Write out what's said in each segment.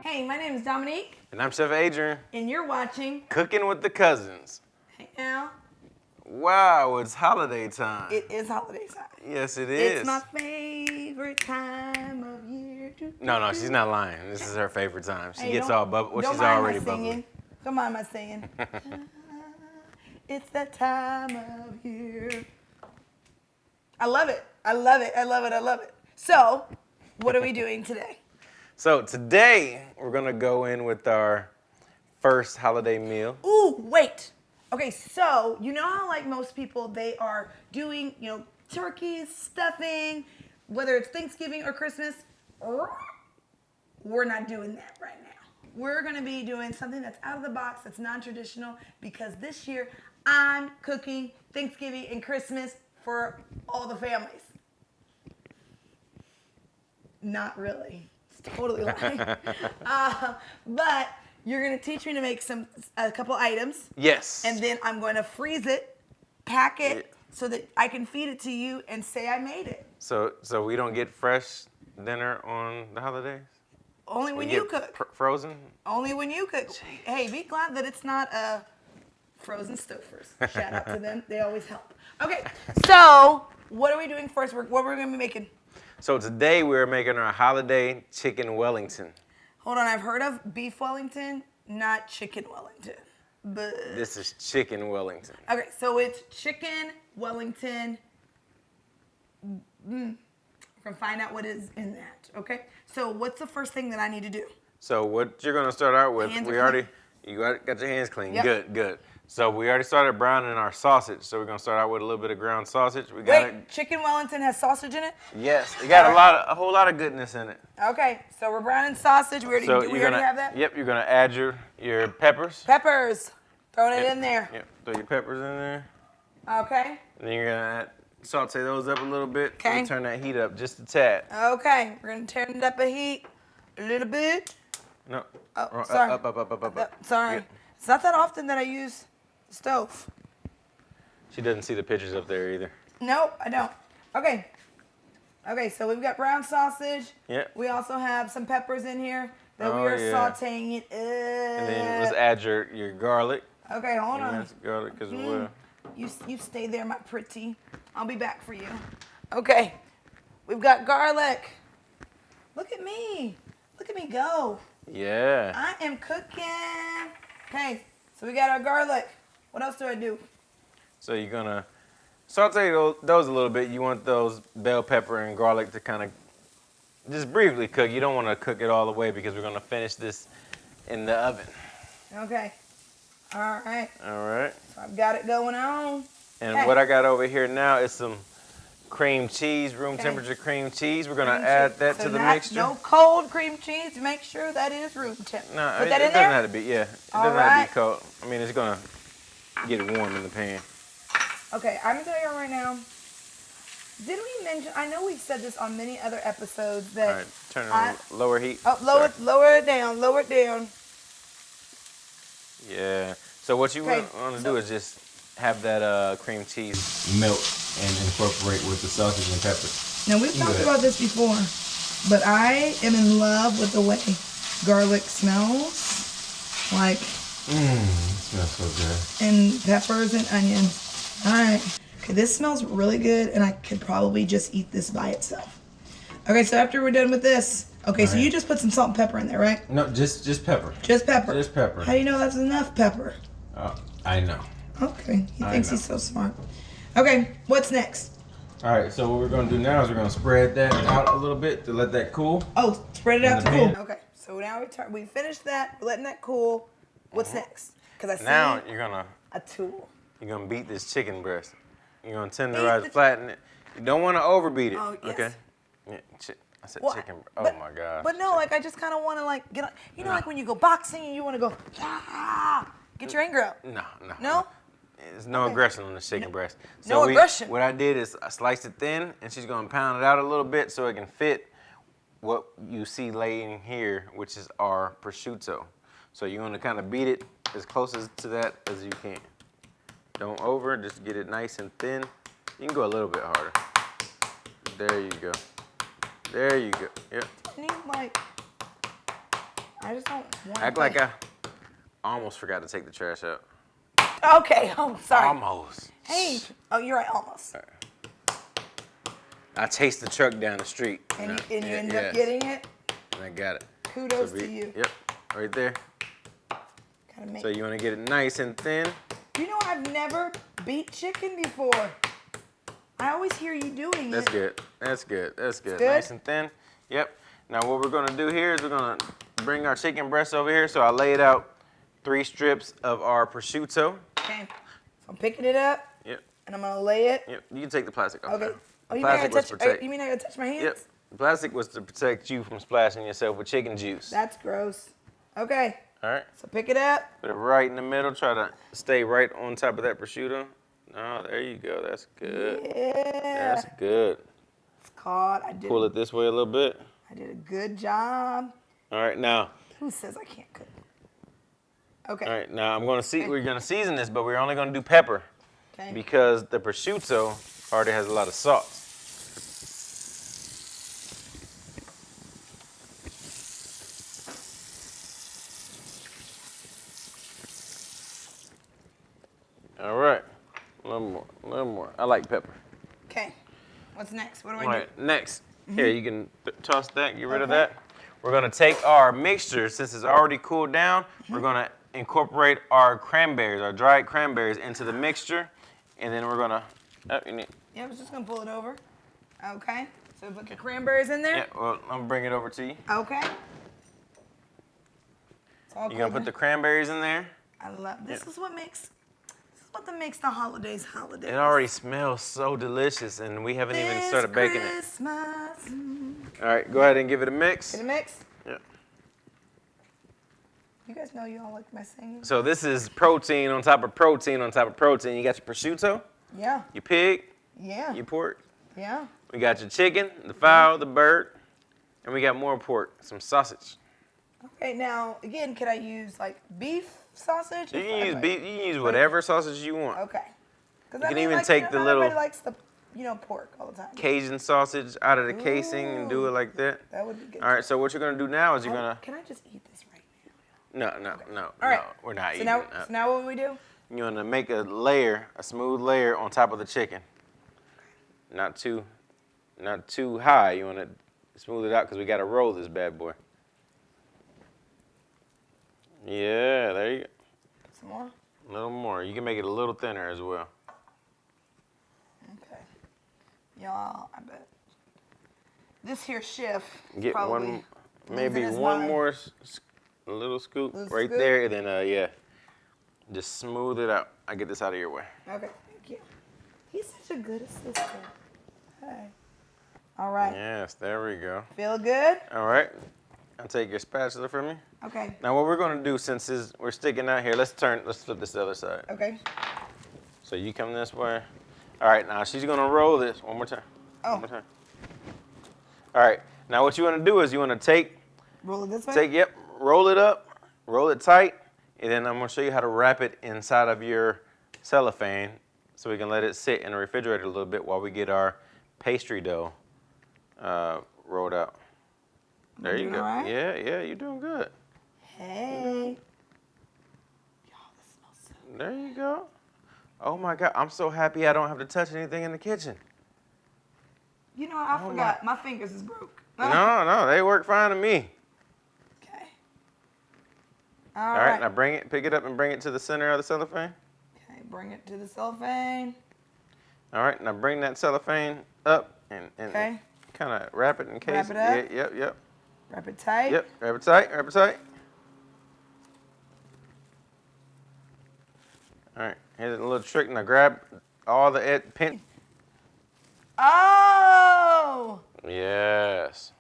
Hey, my name is Dominique. And I'm Chef Adrian. And you're watching Cooking with the Cousins. Hey Al. Wow, it's holiday time. It is holiday time. Yes, it is. It's my favorite time of year. No, she's not lying. This is her favorite time. She Hey, gets all bubbly. Well, she's mind already my bubbly. singing. Don't mind my singing. It's that time of year. I love it. I love it. I love it. I love it. So, what are we doing today? So today, we're going to go in with our first holiday meal. Ooh, wait. Okay, so you know how like most people, they are doing, turkeys, stuffing, whether it's Thanksgiving or Christmas. We're not doing that right now. We're going to be doing something that's out of the box, that's non-traditional, because this year I'm cooking Thanksgiving and Christmas for all the families. Not really. It's totally lying. But you're going to teach me to make a couple items. Yes. And then I'm going to freeze it, pack it, so that I can feed it to you and say I made it. So we don't get fresh dinner on the holidays? Only when you cook. Frozen? Only when you cook. Hey, be glad that it's not frozen stofers. Shout out to them. They always help. Okay, so what are we doing first? What we're going to be making? So today we're making our holiday Chicken Wellington. Hold on, I've heard of beef Wellington, not Chicken Wellington. But This is Chicken Wellington. okay, so it's Chicken Wellington. We're gonna find out what is in that. Okay, so what's the first thing that I need to do? So what you're gonna start out with? Hands You got your hands clean. Yep. Good. So we already started browning our sausage. So we're gonna start out with a little bit of ground sausage. We got Wait, Chicken Wellington has sausage in it? Yes, it got a whole lot of goodness in it. Okay, so we're browning sausage. We already have that. Yep, you're gonna add your peppers. Peppers, throwing it in there. Yep, throw your peppers in there. Okay. And then you're gonna saute those up a little bit. Okay. Turn that heat up just a tad. Okay, we're gonna turn it up a heat a little bit. No. Oh, sorry. Up. Sorry. Yeah. It's not that often that I use the stove. She doesn't see the pictures up there either. Nope, I don't. Okay. Okay, so we've got brown sausage. Yeah. We also have some peppers in here that we are sauteing it. And then let's add your garlic. Okay, hold on. That's garlic as well. You stay there, my pretty. I'll be back for you. Okay, we've got garlic. Look at me. Look at me go. Yeah. I am cooking. Okay, so we got our garlic. What else do I do? So you're gonna saute those a little bit. You want those bell pepper and garlic to kind of just briefly cook. You don't want to cook it all the way because we're gonna finish this in the oven. Okay. All right. All right. So I've got it going on. And what I got over here now is some cream cheese, room temperature cream cheese. We're gonna add that to the mixture. No cold cream cheese. Make sure that is room temp. No, Put it that in doesn't there? have to be. Yeah, it All doesn't have right. to be cold. I mean, it's gonna get warm in the pan. Okay, I'm gonna tell you right now. Did we mention? I know we've said this on many other episodes that. All right, turn it on lower heat. Oh, lower it down. Lower it down. Yeah. So what you want to do is just have that cream cheese melt and incorporate with the sausage and peppers. Now we've talked about this before, but I am in love with the way garlic smells. Like. It smells so good. And peppers and onions. All right. Okay, this smells really good, and I could probably just eat this by itself. Okay, so after we're done with this, so you just put some salt and pepper in there, right? No, just pepper. Just pepper. Just pepper. How do you know that's enough pepper? I know. Okay, he thinks he's so smart. Okay, what's next? All right, so what we're gonna do now is we're gonna spread that out a little bit to let that cool. Oh, spread it out to cool. Okay, so now we finished that. We're letting that cool. What's next? Because I see now you're gonna a tool. You're gonna beat this chicken breast. You're gonna tenderize, flatten it. You don't want to overbeat it. Oh, yes. Okay. Yeah, I said chicken. Oh my gosh. But no, like I just kind of want to like get, like when you go boxing and you want to go, get your anger out. No. There's no aggression on the chicken breast. So aggression. What I did is I sliced it thin, and she's gonna pound it out a little bit so it can fit what you see laying here, which is our prosciutto. So you're gonna kind of beat it as close to that as you can. Don't just get it nice and thin. You can go a little bit harder. There you go. There you go. Yep. I need like I just don't want Act like I almost forgot to take the trash out. Okay, oh, sorry. Almost. Hey, oh, you're right, almost. I chased the truck down the street. And you ended yes. up getting it? And I got it. Kudos to you. Yep, right there. Gotta make So you want to get it nice and thin. You know, I've never beat chicken before. I always hear you doing That's it. good. That's good. That's good. Good? Nice and thin. Yep. Now what we're gonna do here is we're gonna bring our chicken breast over here. So I laid out 3 strips of our prosciutto. Okay. So I'm picking it up. Yep. And I'm gonna lay it. Yep. You can take the plastic off. Okay. now. Oh, The you mean I plastic gotta was touch? protect. You mean I gotta touch my hands? Yep. The plastic was to protect you from splashing yourself with chicken juice. That's gross. Okay. All right. So pick it up. Put it right in the middle. Try to stay right on top of that prosciutto. Oh, there you go. That's good. Yeah. That's good. It's caught. Pull it this way a little bit. I did a good job. All right, now. Who says I can't cook? Okay. All right, now we're gonna season this, but we're only gonna do pepper Okay. because the prosciutto already has a lot of salt. All right, a little more. I like pepper. Okay. What's next? What do All I right, next. Here, you can toss that, get rid of Okay. that. We're gonna take our mixture, since it's already cooled down, we're gonna incorporate our cranberries, our dried cranberries into the mixture, and then we're gonna, do? Yeah, I was just gonna pull it over. Okay. So put the cranberries in there. yeah, well, I'm gonna bring it over to you. Okay. It's all You're gonna put the cranberries in there. I love this. Is what makes the holidays holidays. It already smells so delicious, and we haven't even started baking it. Christmas. All right, go ahead and give it a mix. Get a mix. Yeah. You guys know you all like my singing. So this is protein on top of protein on top of protein. You got your prosciutto, Yeah. your pig, Yeah. your pork. Yeah. We got your chicken, the fowl, the bird, and we got more pork, some sausage. Okay. Now again, can I use like beef sausage? You can use beef. You can use whatever sausage you want. Okay. Because You can even take the not little- Everybody likes the pork all the time. Cajun sausage out of the casing and do it like that. That would be good. All right. So what you're gonna do now is you're gonna. Can I just eat this right now? No. All right. No, we're not So eating now, it. so now what do we do? You're gonna make a layer, a smooth layer on top of the chicken. Not too high. You wanna smooth it out because we gotta roll this bad boy. Yeah, there you go. Some more. A little more. You can make it a little thinner as well. Okay. Y'all, I bet this here chef Get probably one, maybe losing his one mind. more a little scoop Little right scoop? there, and then yeah, just smooth it out. I get this out of your way. Okay, thank you. He's such a good assistant. Hey. All right. Yes, there we go. Feel good? All right, I'll take your spatula from me. Okay. Now what we're gonna do, since we're sticking out here, let's flip this to the other side. Okay. So you come this way. All right, now she's gonna roll this one more time. Oh. One more time. All right, now what you wanna do is you wanna Roll it this way. roll it up, roll it tight, and then I'm gonna show you how to wrap it inside of your cellophane so we can let it sit in the refrigerator a little bit while we get our pastry dough rolled out. There you doing go. all right? Yeah, you're doing good. Hey. Y'all, this smells so good. There you go. Oh my God, I'm so happy I don't have to touch anything in the kitchen. You know what? I forgot. My fingers is broke. No, they work fine to me. Okay. All right, now pick it up and bring it to the center of the cellophane. Okay, bring it to the cellophane. All right, now bring that cellophane up and Okay. kind of wrap it in case. Wrap it up? Yeah, yep. Wrap it tight. Yep, wrap it tight. All right, here's a little trick. Now grab all the pin. Oh, Yes.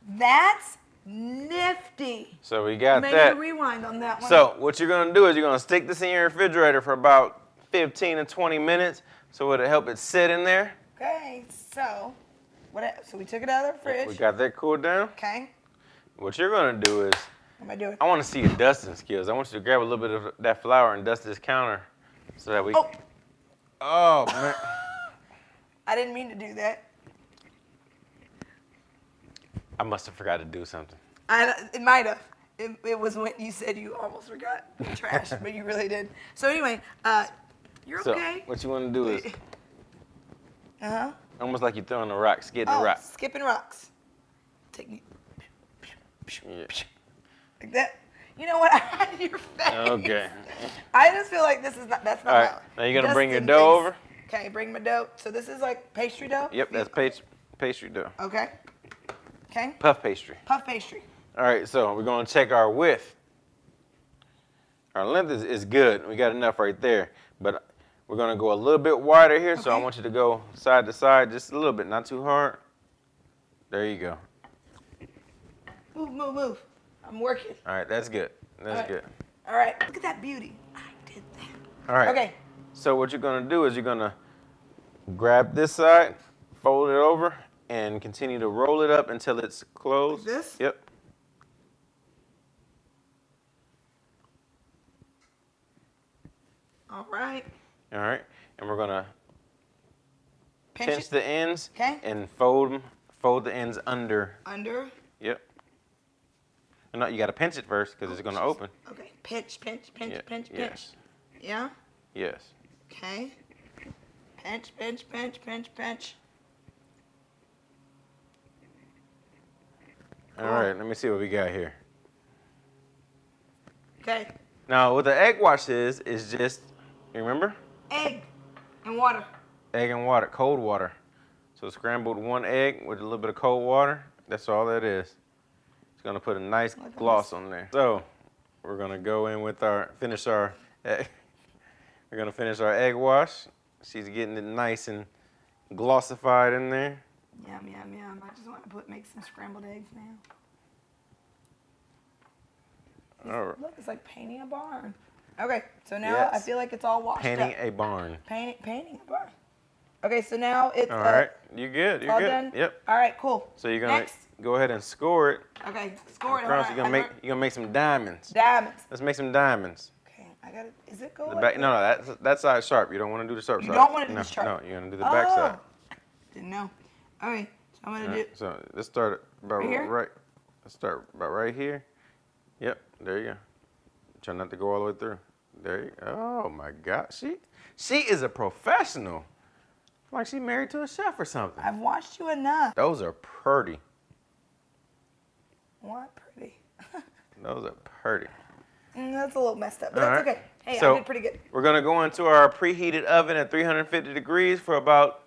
that's nifty. So we got Make that. a rewind on that one. So what you're gonna do is you're gonna stick this in your refrigerator for about 15 to 20 minutes, so it'll help it sit in there. Okay, so so we took it out of the fridge. We got that cooled down. Okay, What you're gonna do is, what am I doing? I want to see your dusting skills. I want you to grab a little bit of that flour and dust this counter, so that we. Oh, Oh man. I didn't mean to do that. I must have forgot to do something. It might have. It was when you said you almost forgot trash, but you really did. So anyway, you're So okay. what you want to do is Uh-huh. almost like you're throwing a rock, skidding a rock. Skipping rocks. Technique. Yeah. Like that. You know what? I had your face. Okay. I just feel like that's not All right. how- Now you're gonna bring your Dustin dough thinks- over. Okay, bring my dough. So this is like pastry dough? Yep, that's pastry dough. Okay. Okay. Puff pastry. Puff pastry. All right, so we're gonna check our width. Our length is good. We got enough right there, but we're gonna go a little bit wider here. So I Okay. want you to go side to side, just a little bit, not too hard. There you go. Move, move, move. I'm working. All right, that's good. That's good. All right. Look at that beauty. I did that. All right. Okay. So what you're gonna do is you're gonna grab this side, fold it over, and continue to roll it up until it's closed. Like this? Yep. All right. All right. And we're gonna pinch it. the ends Okay. and fold the ends under. Under. Yep. No, you gotta pinch it first because it's gonna open. Okay. Pinch, pinch, pinch, Yeah, pinch, pinch. yes. Yeah? Yes. Okay. Pinch, pinch, pinch, pinch, pinch. All right. Let me see what we got here. Okay. Now, what the egg wash is just, you remember? Egg and water. Egg and water, cold water. So scrambled one egg with a little bit of cold water. That's all that is. It's gonna put a nice gloss on there. So we're gonna go in with finish our egg. We're gonna finish our egg wash. She's getting it nice and glossified in there. Yum, yum, yum. I just want to make some scrambled eggs now. All right. Look, it's like painting a barn. Okay, so now Yes. I feel like it's all washed Painting up. a barn. Painting a barn. Okay, so now it's All right. You good? You all good? done. Yep. All right, cool. So you're gonna Next. go ahead and score it. Okay, score it. Across. Hold You're on. gonna make some diamonds. diamonds. Let's make some diamonds. Okay, I got it. Is it going? The back, no, that side's sharp. You don't want to do the sharp You side. don't wanna do no, the sharp. No, you're gonna do the back side. Didn't know. All right, so I'm gonna All do. right, so let's start about Right here? Let's start about right here. Yep, there you go. Try not to go all the way through. There you go. Oh my God, she is a professional. Like she married to a chef or something. I've watched you enough. Those are pretty. What pretty? Those are pretty. That's a little messed up, but All that's right. okay. Hey, So I did pretty good. we're gonna go into our preheated oven at 350 degrees for about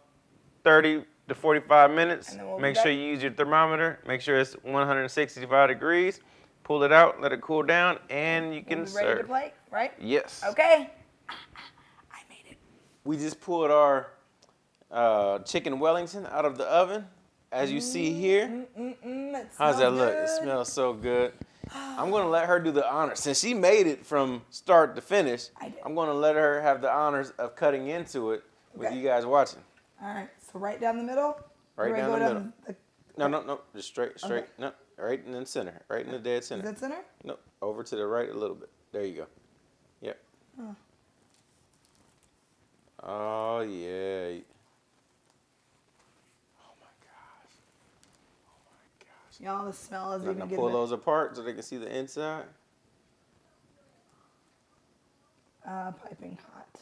30 to 45 minutes. And then we'll be Make sure back. you use your thermometer. Make sure it's 165 degrees. Pull it out, let it cool down, and you can We'll be ready to serve. play, right? Yes. Okay. I made it. We just pulled our chicken Wellington out of the oven, as you see here. It How's that smells look? It good. smells so good. I'm gonna let her do the honors. Since she made it from start to finish, I did. I'm gonna let her have the honors of cutting into it with Okay. you guys watching. All right, so right down the middle. Right Or I down go the middle. the- No, just straight. Okay. No, right in the center, right in the dead Is center. that center? No, over to the right a little bit. There you go. Yep. Oh. Oh yeah. Oh my gosh. Oh my gosh. Y'all, the smell is Now even pull getting. those apart so they can see the inside. Piping hot.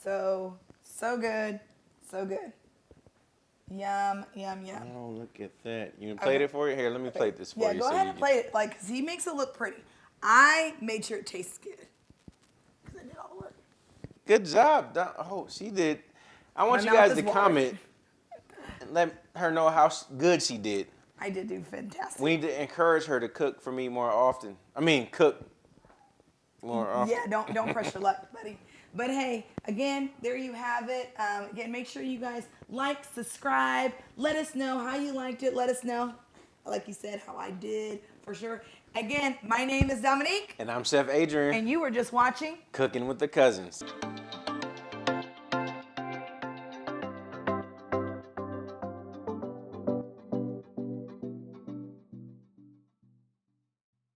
So good, so good. Yum, yum, yum. Oh, look at that. You played Okay. it for you? Here, let me plate this for Yeah, you. go so ahead you and plate it, like, 'cause he makes it look pretty. I made sure it tastes good. 'Cause I did all the work. Good job. Oh, she did. I want My you mouth guys is to watering. comment and let her know how good she did. I did do fantastic. We need to encourage her to cook for me more often. I mean, cook more often. Yeah, don't press your luck, buddy. But hey, again, there you have it. Again, make sure you guys like, subscribe. Let us know how you liked it. Let us know, like you said, how I did, for sure. Again, my name is Dominique, And I'm Chef Adrian, and you were just watching cooking with the cousins.